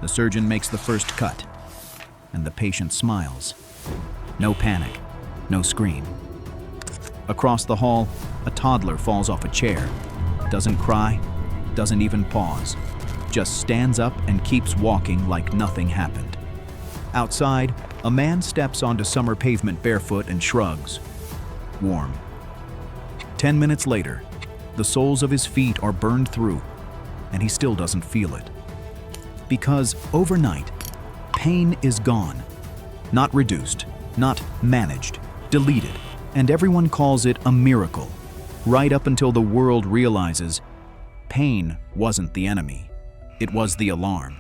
The surgeon makes the first cut, and the patient smiles. No panic, no scream. Across the hall, a toddler falls off a chair. Doesn't cry, doesn't even pause. Just stands up and keeps walking like nothing happened. Outside, a man steps onto summer pavement barefoot and shrugs. Warm. 10 minutes later, the soles of his feet are burned through, and he still doesn't feel it. Because overnight, pain is gone. Not reduced, not managed, deleted, and everyone calls it a miracle, right up until the world realizes pain wasn't the enemy, it was the alarm.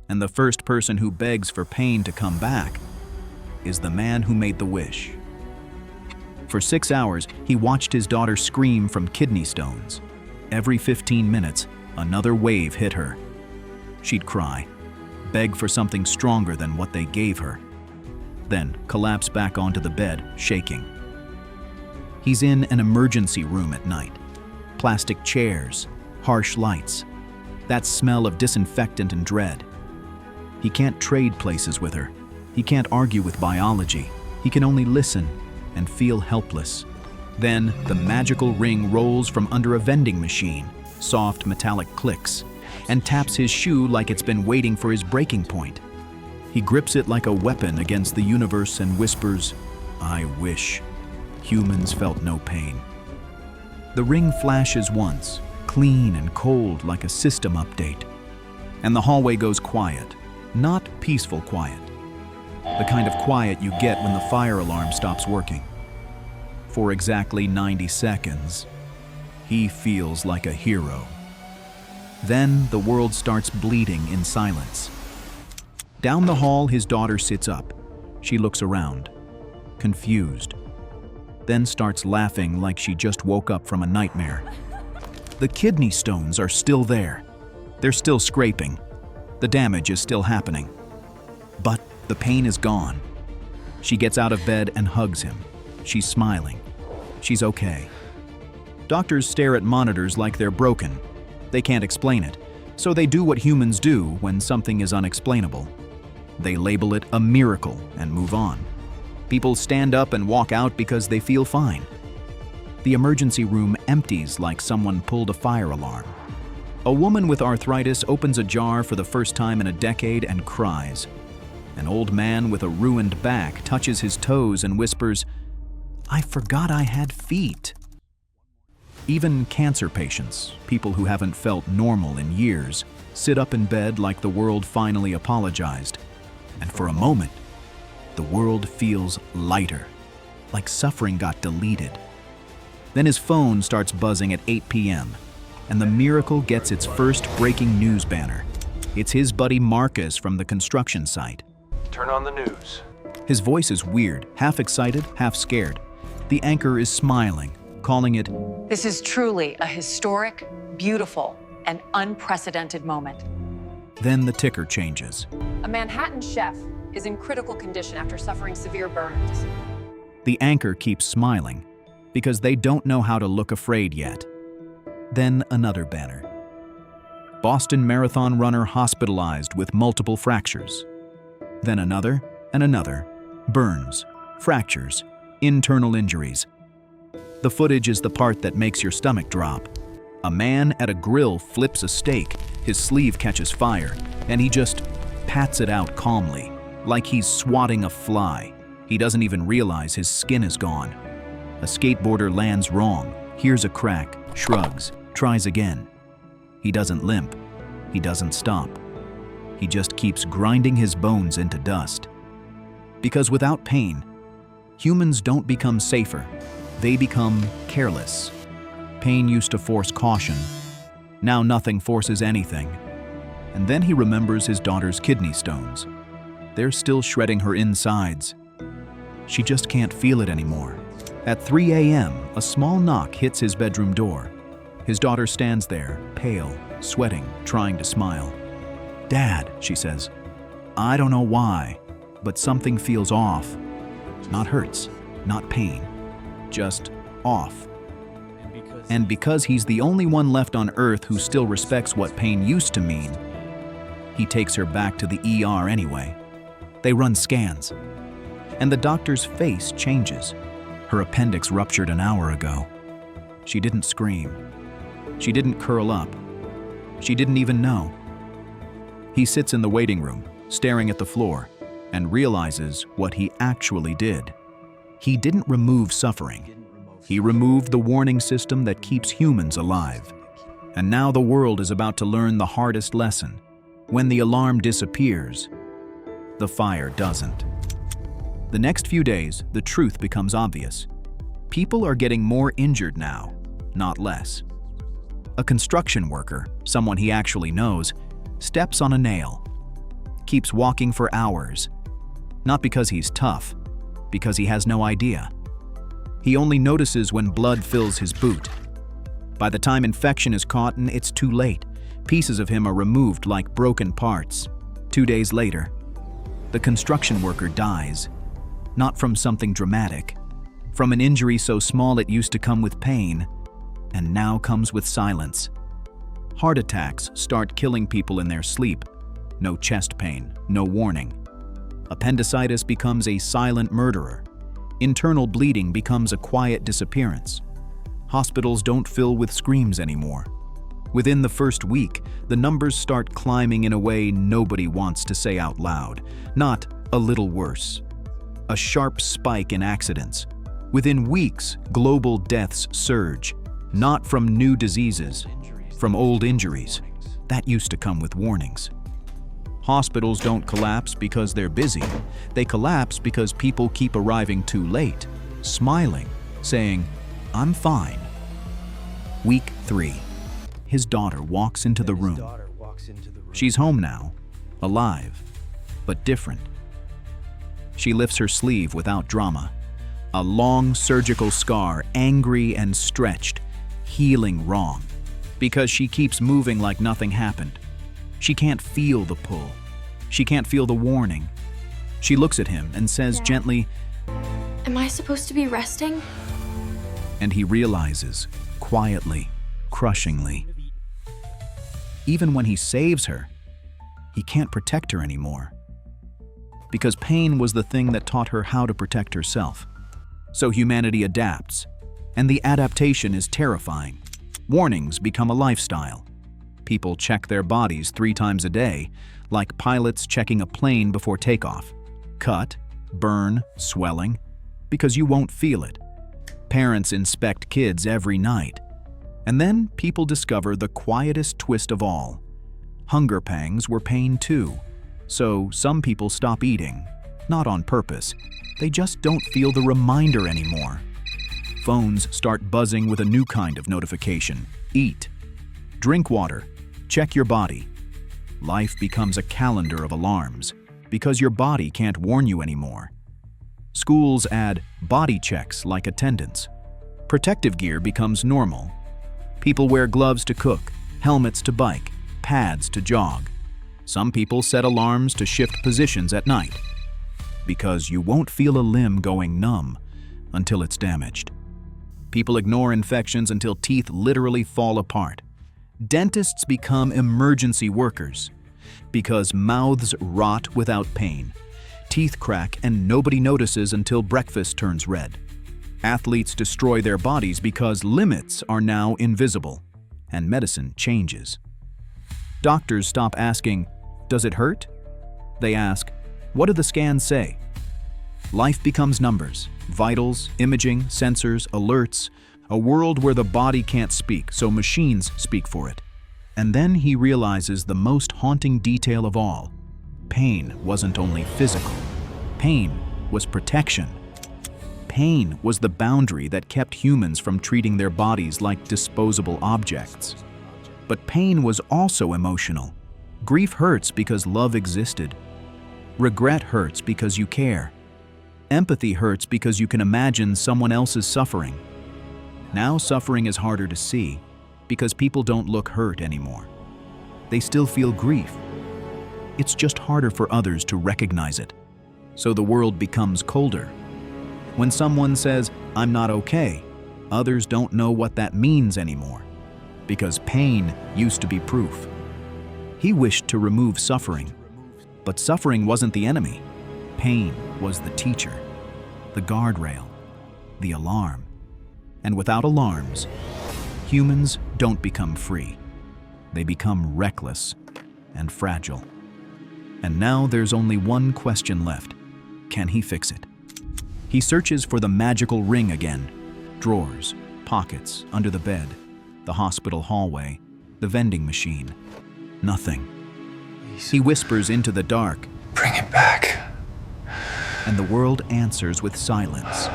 And the first person who begs for pain to come back is the man who made the wish. For 6 hours, he watched his daughter scream from kidney stones. Every 15 minutes, another wave hit her. She'd cry, beg for something stronger than what they gave her, then collapse back onto the bed, shaking. He's in an emergency room at night. Plastic chairs, harsh lights, that smell of disinfectant and dread. He can't trade places with her. He can't argue with biology. He can only listen and feel helpless. Then the magical ring rolls from under a vending machine, soft metallic clicks, and taps his shoe like it's been waiting for his breaking point. He grips it like a weapon against the universe and whispers, "I wish humans felt no pain." The ring flashes once, clean and cold like a system update. And the hallway goes quiet, not peaceful quiet. The kind of quiet you get when the fire alarm stops working. For exactly 90 seconds, he feels like a hero. Then the world starts bleeding in silence. Down the hall, his daughter sits up. She looks around, confused, then starts laughing like she just woke up from a nightmare. The kidney stones are still there. They're still scraping. The damage is still happening. But the pain is gone. She gets out of bed and hugs him. She's smiling. She's okay. Doctors stare at monitors like they're broken. They can't explain it, so they do what humans do when something is unexplainable. They label it a miracle and move on. People stand up and walk out because they feel fine. The emergency room empties like someone pulled a fire alarm. A woman with arthritis opens a jar for the first time in a decade and cries. An old man with a ruined back touches his toes and whispers, "I forgot I had feet." Even cancer patients, people who haven't felt normal in years, sit up in bed like the world finally apologized. And for a moment, the world feels lighter, like suffering got deleted. Then his phone starts buzzing at 8 p.m., and the miracle gets its first breaking news banner. It's his buddy Marcus from the construction site. "Turn on the news." His voice is weird, half excited, half scared. The anchor is smiling, calling it, "This is truly a historic, beautiful, and unprecedented moment." Then the ticker changes. A Manhattan chef is in critical condition after suffering severe burns. The anchor keeps smiling, because they don't know how to look afraid yet. Then another banner. Boston Marathon runner hospitalized with multiple fractures. Then another and another. Burns, fractures, internal injuries. The footage is the part that makes your stomach drop. A man at a grill flips a steak, his sleeve catches fire, and he just pats it out calmly, like he's swatting a fly. He doesn't even realize his skin is gone. A skateboarder lands wrong, hears a crack, shrugs, tries again. He doesn't limp. He doesn't stop. He just keeps grinding his bones into dust. Because without pain, humans don't become safer. They become careless. Pain used to force caution. Now nothing forces anything. And then he remembers his daughter's kidney stones. They're still shredding her insides. She just can't feel it anymore. At 3 a.m., a small knock hits his bedroom door. His daughter stands there, pale, sweating, trying to smile. "Dad," she says, "I don't know why, but something feels off. Not hurts, not pain, just off." And because he's the only one left on Earth who still respects what pain used to mean, He takes her back to the ER anyway. They run scans, and the doctor's face changes. Her appendix ruptured an hour ago. She didn't scream. She didn't curl up. She didn't even know. He sits in the waiting room, staring at the floor, and realizes what he actually did. He didn't remove suffering. He removed the warning system that keeps humans alive. And now the world is about to learn the hardest lesson. When the alarm disappears, the fire doesn't. The next few days, the truth becomes obvious. People are getting more injured now, not less. A construction worker, someone he actually knows, steps on a nail, keeps walking for hours, not because he's tough, because he has no idea. He only notices when blood fills his boot. By the time infection is caught, it's too late. Pieces of him are removed like broken parts. 2 days later, the construction worker dies, not from something dramatic, from an injury so small it used to come with pain, and now comes with silence. Heart attacks start killing people in their sleep. No chest pain, no warning. Appendicitis becomes a silent murderer. Internal bleeding becomes a quiet disappearance. Hospitals don't fill with screams anymore. Within the first week, the numbers start climbing in a way nobody wants to say out loud. Not a little worse. A sharp spike in accidents. Within weeks, global deaths surge. Not from new diseases, from old injuries. That used to come with warnings. Hospitals don't collapse because they're busy. They collapse because people keep arriving too late, smiling, saying, "I'm fine." Week 3. His daughter walks into the room. She's home now, alive, but different. She lifts her sleeve without drama. A long surgical scar, angry and stretched, healing wrong, because she keeps moving like nothing happened. She can't feel the pull. She can't feel the warning. She looks at him and says gently, "Am I supposed to be resting?" And he realizes, quietly, crushingly. Even when he saves her, he can't protect her anymore. Because pain was the thing that taught her how to protect herself. So humanity adapts, and the adaptation is terrifying. Warnings become a lifestyle. People check their bodies 3 times a day, like pilots checking a plane before takeoff. Cut, burn, swelling, because you won't feel it. Parents inspect kids every night. And then people discover the quietest twist of all. Hunger pangs were pain too. So some people stop eating, not on purpose. They just don't feel the reminder anymore. Phones start buzzing with a new kind of notification. Eat. Drink water. Check your body. Life becomes a calendar of alarms because your body can't warn you anymore. Schools add body checks like attendance. Protective gear becomes normal. People wear gloves to cook, helmets to bike, pads to jog. Some people set alarms to shift positions at night because you won't feel a limb going numb until it's damaged. People ignore infections until teeth literally fall apart. Dentists become emergency workers because mouths rot without pain. Teeth crack and nobody notices until breakfast turns red. Athletes destroy their bodies because limits are now invisible, and medicine changes. Doctors stop asking, "Does it hurt?" They ask, "What do the scans say?" Life becomes numbers, vitals, imaging, sensors, alerts, a world where the body can't speak, so machines speak for it. And then he realizes the most haunting detail of all. Pain wasn't only physical. Pain was protection. Pain was the boundary that kept humans from treating their bodies like disposable objects. But pain was also emotional. Grief hurts because love existed. Regret hurts because you care. Empathy hurts because you can imagine someone else's suffering. Now suffering is harder to see because people don't look hurt anymore. They still feel grief. It's just harder for others to recognize it. So the world becomes colder. When someone says, "I'm not okay," others don't know what that means anymore, because pain used to be proof. He wished to remove suffering, but suffering wasn't the enemy. Pain was the teacher, the guardrail, the alarm. And without alarms, humans don't become free. They become reckless and fragile. And now there's only one question left. Can he fix it? He searches for the magical ring again. Drawers, pockets, under the bed, the hospital hallway, the vending machine. Nothing. He whispers into the dark, Bring it back. and the world answers with silence.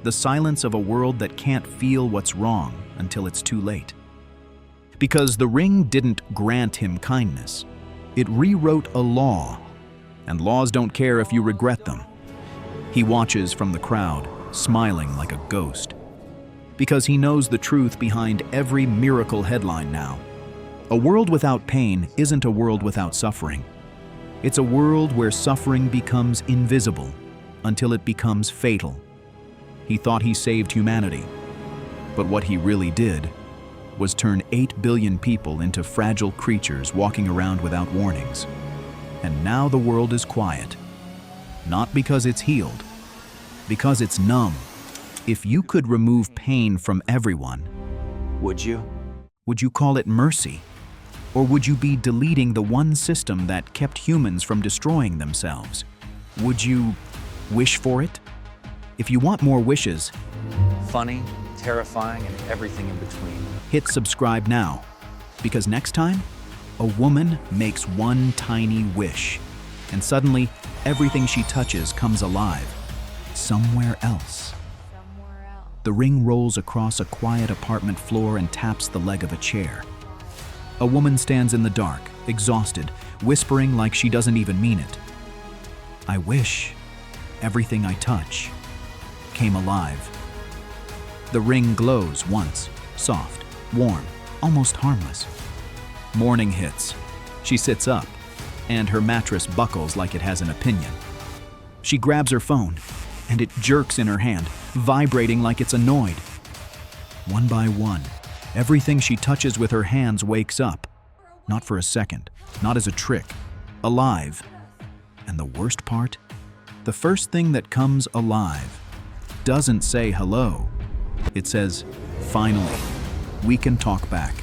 The silence of a world that can't feel what's wrong until it's too late. Because the ring didn't grant him kindness. It rewrote a law, and laws don't care if you regret them. He watches from the crowd, smiling like a ghost. Because he knows the truth behind every miracle headline now. A world without pain isn't a world without suffering. It's a world where suffering becomes invisible until it becomes fatal. He thought he saved humanity, but what he really did was turn 8 billion people into fragile creatures walking around without warnings. And now the world is quiet. Not because it's healed, because it's numb. If you could remove pain from everyone, Would you? would you call it mercy? Or would you be deleting the one system that kept humans from destroying themselves? Would you wish for it? If you want more wishes, Funny, terrifying, and everything in between. hit subscribe now. Because next time, a woman makes one tiny wish, and suddenly everything she touches comes alive. Somewhere else. The ring rolls across a quiet apartment floor and taps the leg of a chair. A woman stands in the dark, exhausted, whispering like she doesn't even mean it. I wish everything I touch came alive. The ring glows once, soft, warm, almost harmless. Morning hits. She sits up, and her mattress buckles like it has an opinion. She grabs her phone, and it jerks in her hand, vibrating like it's annoyed. One by one, everything she touches with her hands wakes up. Not for a second, not as a trick, alive. And the worst part? The first thing that comes alive doesn't say hello. It says, finally, we can talk back.